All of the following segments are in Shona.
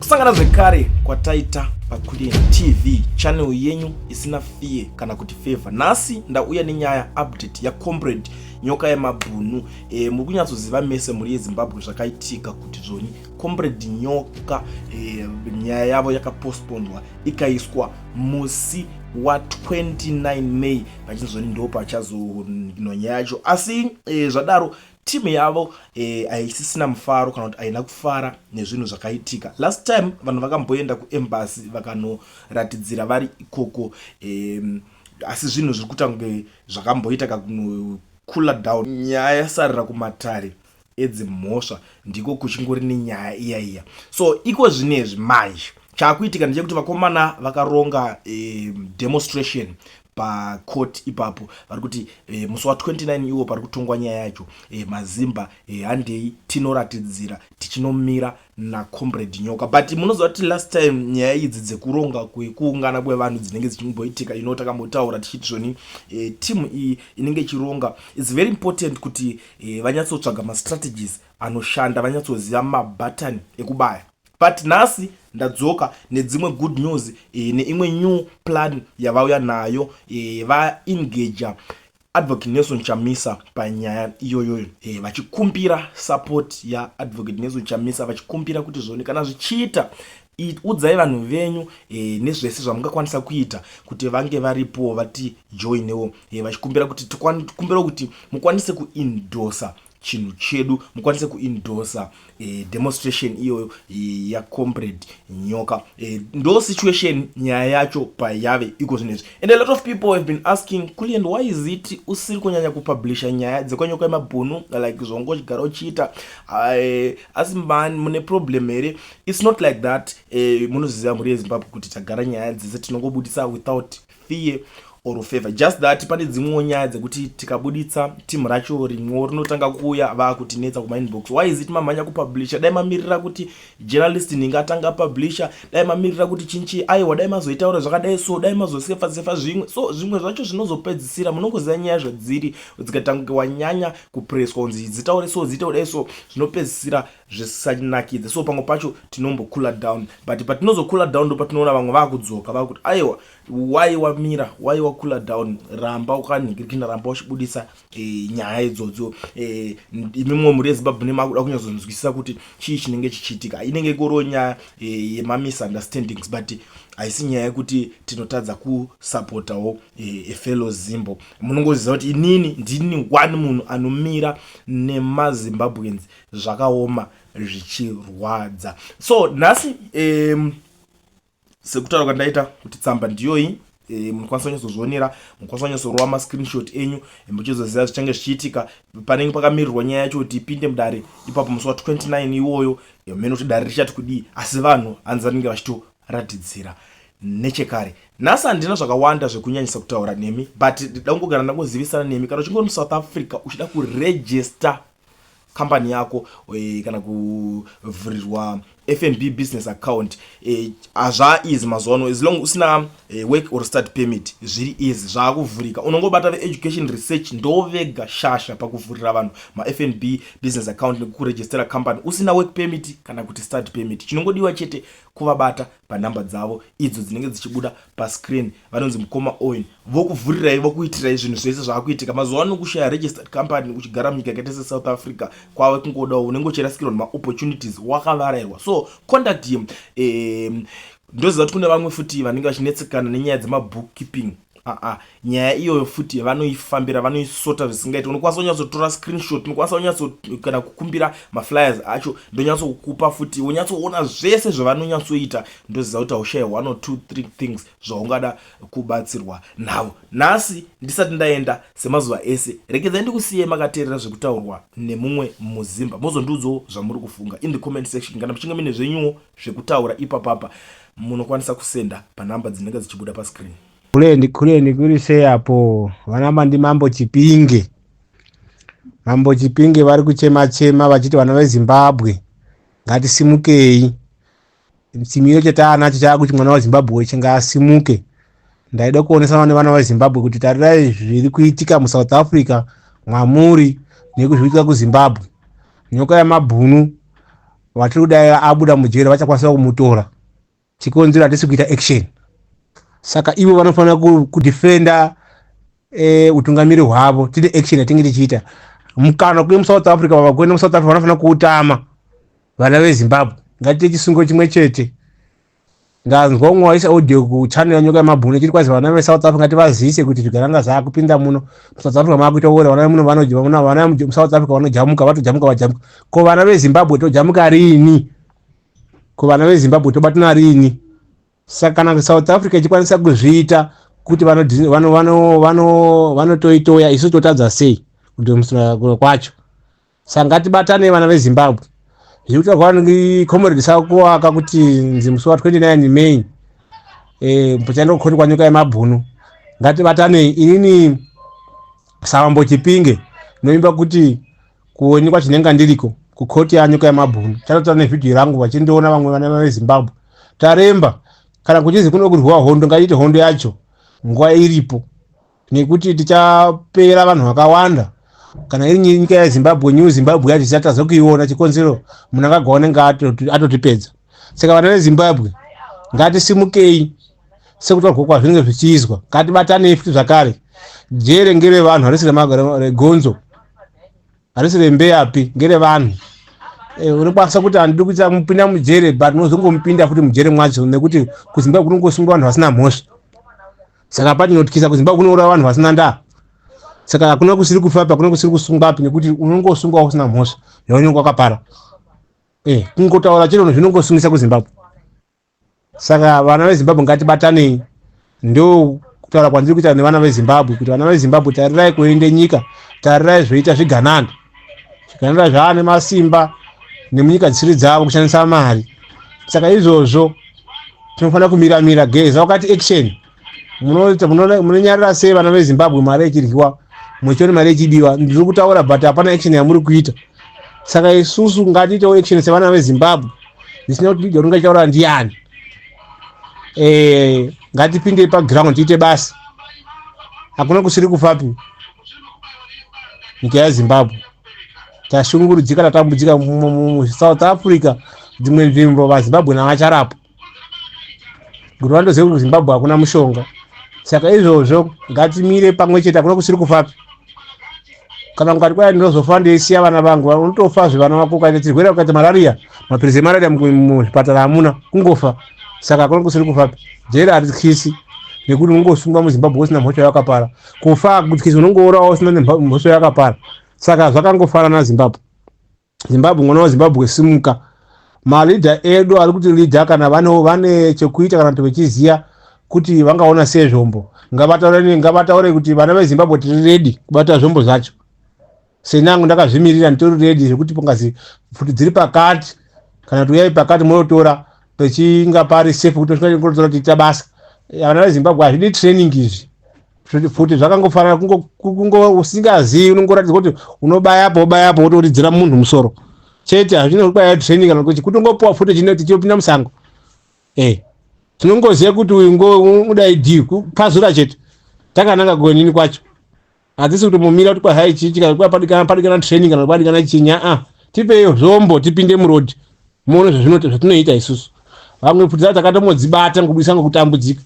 kusangana zvekare kwataita paKulian TV channel yenyu isina fee kana kuti favor. Nasi ndauya nenyaya update ya Comrade Nyokayemabhunu. Muri kunyatsoziva mese muri yeZimbabwe zvakaitika kuti zvoni Comrade Nyoka nyaya yavo yakapostponedwa ikaiswa musi wa 29 May vachinzoni ndo pachazononyaya yacho. Asi zvadaro timu yavo aisisina mufaro kana kuti aina kufara nezvinhu zvakaitika. Last time vanhu vakamboenda kuembassy vakanoratidzira vari ikoko, asi zvinhu zviri kuita kunge zvakamboita kakunokula down. Nyaya yasarira kumatare edzimhosva ndiko kuchingori nenyaya iya. So iko zvinezvi manje chakuitika ndechekuti vakomana vakaronga demonstration pacourt ipapo vari kuti musi wa 29 iwo pari kutongwa nyaya yacho. Mazimba handei tinoratidzira tichinomira naComrade Nyoka. But munoziva kuti last time nyaya idzi dzekuronga kuungana kwevanhu dzinenge dzichimboitika takambotaura tichiti zvoni timu iyi inenge ichironga, it's very important kuti vanyatsotsvaga mastrategies anoshanda, vanyatsoziva mabutton ekubaya. But nasi ndadzoka nedzimwe good news neimwe new plan yavauya nayo. Va-engage Advocate Nelson Chamisa panyaya iyoyo, vachikumbira support ya Advocate Nelson Chamisa, vachikumbira kuti zvoni kana zvichiita udzai vanhu venyu nezvese zvamungakwanisa kuita kuti vange varipo vati joinewo, vachikumbira kuti tikumbira kuti mukwanise kuindosa chinhu chedu, mukwanise kuindosa demonstration iyo ya Comrade Nyoka. Ndo situation nyaya yacho payave iko zvinezvi. And a lot of people have been asking, Kulian, why is it usiri kunyanya kupublisha nyaya dzekwanyokayemabhunu like zvongo chigara uchiita? Asi man mune problem here. It's not like that. Munoziva muri yeZimbabwe kuti tagara nyaya dzese tinongobudisa without fear or favor. Just that pane dzimwe nyaya dzekuti tikabuditsa timu racho rimwe rinotanga kuuya vakutinetsa kuma inbox. Why is it mamanya kupublisha? Dai mamirira kuti journalist ningatanga publisha, dai mamirira kuti chinchi aiwa, dai mazoitaura zvakadai so, dai mazosefa zvimwe. So zvimwe zvacho zvinozopedzisira munongoziva nyaya zvadziri dzikatanga wanyanya kupresswa kunzi dzitaure so dzitaure so, zvinopedzisira zvisanakidze. So pamwe pacho tinombokula down, but patinozokula down ndo patinoona vamwe vakudzoka vakuti aiwa, why wamira, why wakula down, ramba ukaningirikina, ramba uchibudisa nyaya idzodzo. Imimwe muri yeZimbabwe nemakuda kunyazonzwisisa kuti chii chinenge chichiitika. Inenge koro nyaya yema-misunderstandings, but haisi nyaya yekuti tinotadza kusapotawo fellow Zimbo. Munongoziva kuti inini ndini one munhu anomira nemaZimbabweans zvakaoma zvichirwadza. So nhasi sekutaura kwandaita kuti Tsamba ndiyoyi, munokwanisa kunyazozvionera, munokwanisa kunyazorova ma-screenshot enyu, muchizoziva zvichange zvichiitika. Panenge pakamirirwa nyaya yacho kuti ipinde mudare ipapo musi wa 29 iwoyo. Mene kuti dare richati kudii, asi vanhu hanzi vanenge vachitoratidzira nechekare. Nhasi handina zvakawanda zvekunyanyisa kutaura nemi, but ndida kungogara ndangozivisana nemi. Kana uchingori muSouth Africa uchida kuregister company yako kana kuvhurirwa FNB business account, azva easy mazuva ano, as long usina work or start permit, zviri easy, zvakuvhurika. Unongobata education research ndovega shasha pakuvhurira vanhu ma FNB business account nekuregistera company usina work permit kana kuti start permit. Chinongodiwa chete kuvabata panhamba dzavo idzo dzinenge dzichibuda pascreen, vanonzi mukoma own, vokuvhurirai vokuitirai zvinhu zvese zvaakuitika mazuva ano. Kushaya registered company uchigara munyika yakaita seSouth Africa kwave kungodawo unenge uchirasikirwa nema opportunities wakavarairwa. So contact him. Ndoziva kuti kune vamwe futi vanenge vachinetsekana nenyaya dzemabookkeeping. Nyaya iyoyo futi vanoifambira, vanoisota zvisingaiti. Unokwanisa kunyatsotora screenshot, unokwanisa kunyatso kukumbira maflyers acho, ndonyatsokupa futi, wonyatsoona zvese zvavanonyatsoita. Ndoziva kuti haushaya 1 or 2 3 things zvaungada kubatsirwa navo. Nhasi ndisati ndaenda semazuva ese, regedzai ndikusiye makateerera zvekutaurwa nemumwe muZimba. Mozondiudzawo zvamuri kufunga in the comment section. Kana muchinge mune zvenyuwo zvekutaura ipapapa, munokwanisa kusenda panhamba dzinenge dzichibuda pascreen. Kulian kuri seyapo vanamba ndi Mambo Chipinge vari kuchema vachiti vana veZimbabwe ngatisimukei. Chimiro chetanacho chakuti mwana weZimbabwe weshe ngaasimuke. Ndaida kuonesana nevana veZimbabwe kuti tarirai zviri kuitika muSouth Africa mwamuri nekuzviitika kuZimbabwe. Nyokayemabhunu vatiri kudai abuda mujere vachakwanisa kumutora, chikonzero hatisi kuita action. Saka ivo vanofanira kudefenda utungamiri hwavo, tiri action yatinge tichiita. Mukana kuri muSouth Africa, vakuenda muSouth Africa vanofanira kuutama vana veZimbabwe. Ngatiite chisungo chimwe chete. Ndanzwa umwe waisa audio kuchannel yaNyokayemabhunu chiri kwazi vana veSouth Africa ngativazivise kuti zvigaranga zvakupinda muno muSouth Africa makuita ora vana muno vanojamuna, vana muSouth Africa vanojamuka, vatojamuka. Ko vana veZimbabwe tojamuka rini? Ko vana veZimbabwe tobatana rini? Saka kana South Africa ichikwanisa kuzviita kuti vanotoitoya, isu totadza sei kuti musura kwacho. Saka ngatibatane vana veZimbabwe. Zvikuita ni Comrade sakuaka kuti musi wa 29 May mpochando khoti kwa Nyokayemabhunu. Ngatibatane inini Sambo Chipinge noimba kuti kuoni kwa chinenga ndiriko ku khoti ya Nyokayemabhunu. Tatotana video rangu vachindoona vamwe vana veZimbabwe. Taremba kana kuchizi kuno kurwa hondo, ngaite hondo yacho nguwa iripo, nekuti tichapera vanhu vakawanda. Kana iri nyika yaZimbabwe, New Zimbabwe yacho tisatadza kuiona, chikonzero munhu angagaone atotipedza. Saka vana veZimbabwe ngatisimukei sekutaurwa kwazvinenge zvichiizwa. Ngatibatanei futi zvakare. Jere ngere vanhu, harisi regonzo, harisi rembeyapi, ngere vanhu. Unokwanisa kuti handidi kuita mupinda mujere, but unozongomupinda futi mujere mwacho, nekuti kuZimbabwe kunongosungwa vanhu vasina mhosva. Saka patinotyisa kuZimbabwe kunouraya vanhu vasina ndaa. Saka hakuna kusiri kufapa, hakuna kusiri kusungwapi, nekuti unongosungwa usina mhosva yaunenge wakapara. Kungotaura chero zvinongosungisa kuZimbabwe. Saka vana veZimbabwe ngatibatanei. Ndo kutaura kwandiri kuita nevana veZimbabwe, kuti vana veZimbabwe tarirai kuende nyika, tarirai zvoita zvigananda. Zvigananda zvaane masimba nemunyika dzisiri dzavo kushandisa mari. Saka izvozvo tinofanira kumira geza wakati action. Munonyarira sei vana veZimbabwe mari ichiryiwa, muchiona mari ichidiwa? Ndiri kutaura but hapana action yamuri kuita. Saka isusu ngatiitewo action sevana veZimbabwe, zvisina kuti liga ringachitaura ndiani. Ngatipinde paground tiite basi. Hakuna kusiri kufapi nyika yaZimbabwe. Tashungurudzika, tatambudzika muSouth Africa, dzimwe nzvimbo vaZimbabwe navacharapo. Kuti vandoziva kuti kuZimbabwe hakuna mushonga. Saka izvozvo ngatimire pamwe chete, hakuna kusiri kufapi. Kana mukati kwaya ndinozofa ndeisiya vana vangu, unotofa zvevana vako ukaita chirwere, ukaita malaria, mapirizi emalaria muzvipatara hamuna, kungofa. Saka hakuna kusiri kufapi. Jere hatityisi, nekuti unongosungwa muZimbabwe usina mhosva yakapara. Kufa kutyisi, unongourawo usina mhosva yakapara. Saka zvakangofanana naZimbabwe. Zimbabwe, mwana waZimbabwe simuka. Malidha edu ari kuti lidha kana vane chekuita kana kuti vechiziya kuti vangaona sei zvombo, ngavataure kuti vana veZimbabwe tiri ready kubata zvombo zvacho. Senangu ndakazvimirira, nditori ready zvekuti pongazi futi dziri pakati, kana kuti uyai pakati munotora pechinga pari safe kuti tingotora tiita basa. Vana veZimbabwe hazvidi training izvi. Futi zvakangofanana kungo usingazivi, unongoratidza kuti unobayapo wotoridzira munhu musoro. Chete hazvina kubaya training kana kuti kutongopuwa futi tichopinda musango. Tinongoziva kuti uyu udai D kupazura chete. Takananga gonini kwacho. Hatisi kuti mumira kuti kwahai chichika kwapadikana training kana kwapadikana chinya. Tipeyo zvombo tipinde muroad. Muone zvatinoita isusu. Vamwe futi takatomodzibata ngokubudisa ngokutambudzika.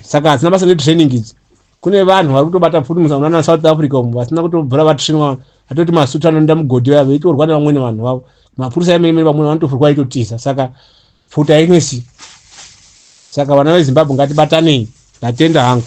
Saka hatina basa netraining idzi. Kune vanhu vari kutobata futi musanana South Africa umu vasina kutobvura vatrainwa, atoti masutu anoenda mugodhi vaya veitorwa nevamweni vanhu vavo. Mapurisa emene vamwe vanotofurwa veitotiza. Saka futi hainesi. Saka vana veZimbabwe ngatibatanei. Ndatenda hangu.